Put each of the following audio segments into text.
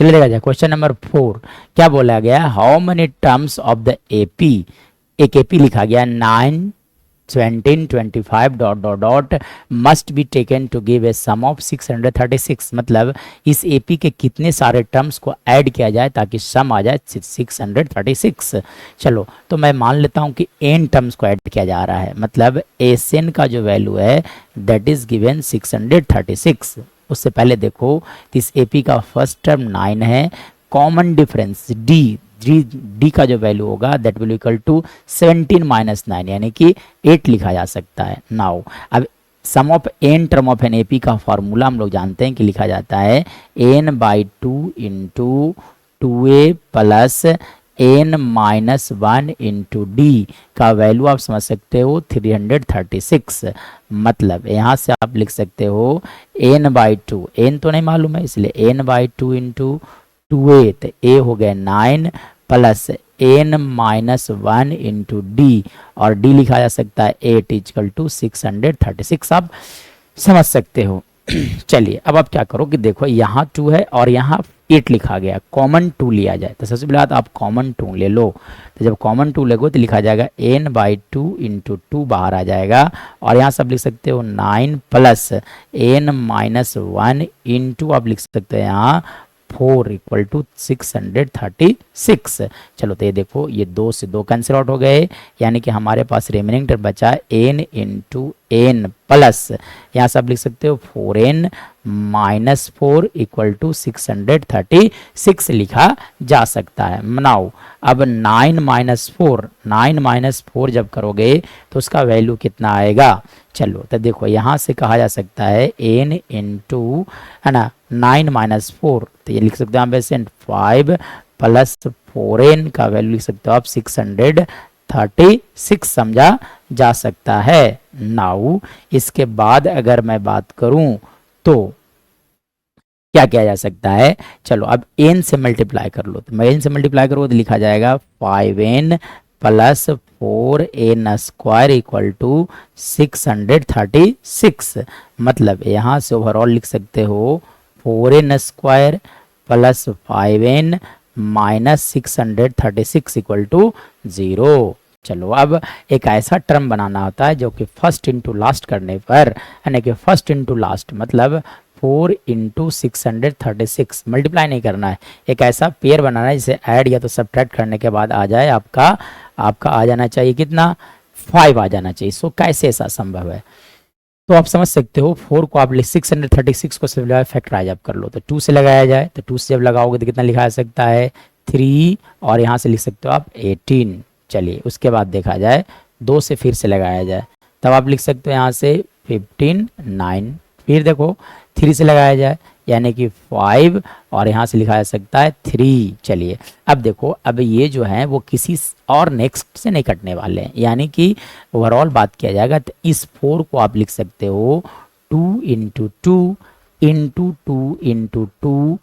चलिए देखा जाए क्वेश्चन नंबर 4। क्या बोला गया, how many terms of the AP, एक एपी लिखा गया 9 17 25 dot dot dot must be taken to give a sum of 636। मतलब इस एपी के कितने सारे टर्म्स को ऐड किया जाए ताकि सम आ जाए 636। चलो तो मैं मान लेता हूं कि n टर्म्स को ऐड किया जा रहा है, मतलब एस का जो वैल्यू है दैट इज गिवन 636। उससे पहले देखो इस एपी का फर्स्ट टर्म 9 है, कॉमन डिफरेंस डी का जो वैल्यू होगा that will equal to 17 minus 9 यानी कि 8 लिखा जा सकता है। नाउ अब sum of n term of an AP का फॉर्मूला हम लोग जानते हैं कि लिखा जाता है n by 2 into 2a plus n minus 1 into d का वैल्यू आप समझ सकते हो 336। मतलब यहाँ से आप लिख सकते हो एन बाई 2, एन तो नहीं मालूम है इसलिए एन बाई 2 इंटू 2a, तो a हो गया 9 plus n minus 1 into d, और d लिखा जा सकता है 8 इक्वल टू 636। आप समझ सकते हो। चलिए अब आप क्या करो कि देखो यहाँ 2 है और यहाँ 8 लिखा गया, कॉमन 2 लिया जाए। तो सबसे पहले बात आप कॉमन 2 ले लो, तो जब कॉमन 2 लगो तो लिखा जाएगा n बाई 2 इंटू 2 बाहर आ जाएगा, और यहाँ सब लिख सकते हो 9 प्लस एन माइनस 1 इंटू आप लिख सकते हो यहाँ 4 इक्वल टू 636। चलो तो ये देखो ये 2 से 2 कैंसिल आउट हो गए, यानी कि हमारे पास रिमेनिंग टर्म बचा n इंटू एन प्लस यहाँ से आप लिख सकते हो 4n माइनस 4 इक्वल टू 636 लिखा जा सकता है। नाउ अब 9 माइनस 4 जब करोगे तो उसका वैल्यू कितना आएगा। चलो तो देखो यहाँ से कहा जा सकता है n इंटू है ना 9 माइनस 4, तो ये लिख सकते हो आप वैसे 5 प्लस 4n का वैल्यू लिख सकते हो आप 636 समझा जा सकता है। नाउ इसके बाद अगर मैं बात करूं तो क्या किया जा सकता है, चलो अब n से मल्टीप्लाई कर लो, तो मैं n से मल्टीप्लाई करूँ तो लिखा जाएगा 5n plus 4n square equal to 636। मतलब यहाँ से ओवरऑल लिख सकते हो 4n square plus 5n minus 636 equal to 0। चलो अब एक ऐसा टर्म बनाना होता है जो कि फर्स्ट इंटू लास्ट करने पर, यानी कि फर्स्ट इंटू लास्ट मतलब 4 इंटू 636 मल्टीप्लाई नहीं करना है, एक ऐसा पेयर बनाना है जिसे ऐड या तो सब्ट्रैक्ट करने के बाद आ जाए आपका आ जाना चाहिए कितना 5 आ जाना चाहिए। सो कैसे ऐसा संभव है, तो आप समझ सकते हो 4 को आप 636 को सिर्फ फैक्टराइज आप कर लो, तो 2 से लगाया जाए, तो 2 से जब लगाओगे तो कितना लिखा जा सकता है 3, और यहाँ से लिख सकते हो आप 18। चलिए उसके बाद देखा जाए 2 से फिर से लगाया जाए, तब आप लिख सकते हो यहाँ से 15 9, फिर देखो 3 से लगाया जाए यानी कि 5, और यहाँ से लिखा जा सकता है 3। चलिए अब देखो अब ये जो है वो किसी और नेक्स्ट से नहीं कटने वाले हैं, यानी कि ओवरऑल बात किया जाएगा तो इस 4 को आप लिख सकते हो 2 into 2 into 2 into 2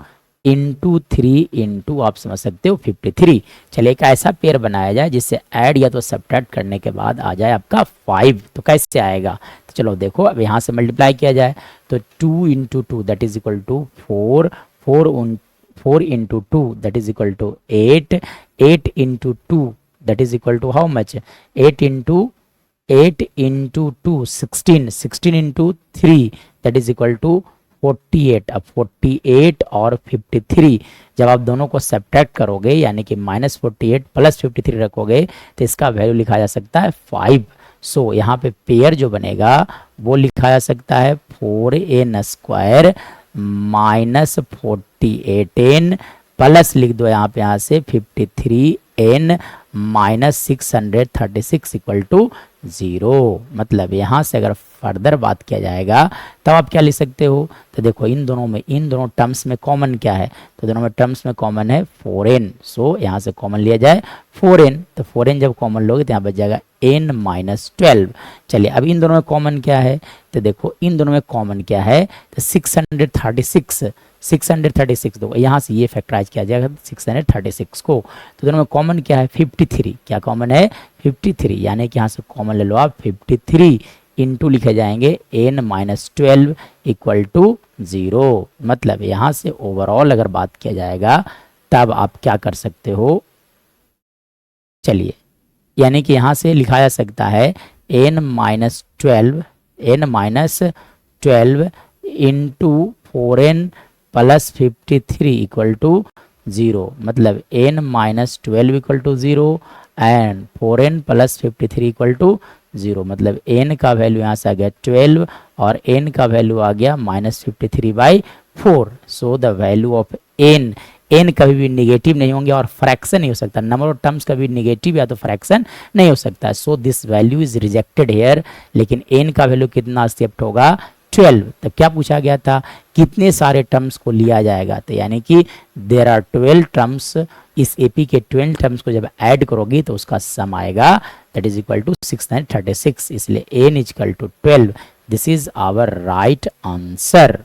into 3 into आप समझ सकते हो 53। चलिए एक ऐसा पेयर बनाया जाए जिससे ऐड या तो सब्ट्रैक्ट करने के बाद आ जाए आपका 5, तो कैसे आएगा, तो चलो देखो अब यहाँ से मल्टीप्लाई किया जाए तो 2 into 2 that is equal to 4 into 2 that is equal to 8 into 2 that is equal to how much 8 into 2 16 into 3 that is equal to 48। अब 48 और 53 जब आप दोनों को सब्ट्रैक्ट करोगे यानी कि -48 प्लस 53 रखोगे तो इसका वैल्यू लिखा जा सकता है 5। सो यहाँ पे पेयर जो बनेगा वो लिखा जा सकता है 4n square minus 48n plus लिख दो यहाँ पे यहाँ से 53n माइनस 636 इक्वल टू 0। मतलब यहाँ से अगर फर्दर बात किया जाएगा तब आप क्या लिख सकते हो, तो देखो इन दोनों टर्म्स में कॉमन क्या है, तो दोनों में टर्म्स में कॉमन है 4n। सो यहाँ से कॉमन लिया जाए 4n, तो 4n जब कॉमन लोगे तो यहाँ बच जाएगा n माइनस 12। चलिए अब इन दोनों में कॉमन क्या है, तो देखो इन दोनों में कॉमन क्या है, तो 636 दो यहाँ से ये फैक्टराइज किया जाएगा 636 को, तो दोनों में कॉमन क्या है 53, क्या कॉमन है 53, यानी कि यहाँ से कॉमन ले लो आप 53 इंटू लिखे जाएंगे n माइनस 12 इक्वल टू 0। मतलब यहाँ से ओवरऑल अगर बात किया जाएगा तब आप क्या कर सकते हो, चलिए, यानी कि यहाँ से लिखा जा सकता है n-12 into 4n plus 53 equal to 0। मतलब n-12 equal to 0 and 4n plus 53 equal to 0। मतलब n का वैल्यू यहाँ से आ गया 12 और n का वैल्यू आ गया -53/4। So the value of n, n कभी भी निगेटिव नहीं होंगे और फ्रैक्शन नहीं हो सकता, नंबर ऑफ टर्म्स कभी निगेटिव या तो फ्रैक्शन नहीं हो सकता। So this value is rejected here. लेकिन n का वैल्यू कितना एक्सेप्ट होगा, 12। तब क्या पूछा गया था, कितने सारे टर्म्स को लिया जाएगा, तो यानी कि देयर आर 12 टर्म्स, इस एपी के 12 टर्म्स को जब ऐड करोगी तो उसका सम आएगा, दैट इज इक्वल टू 636। इसलिए n is equal to 12। This is our right answer.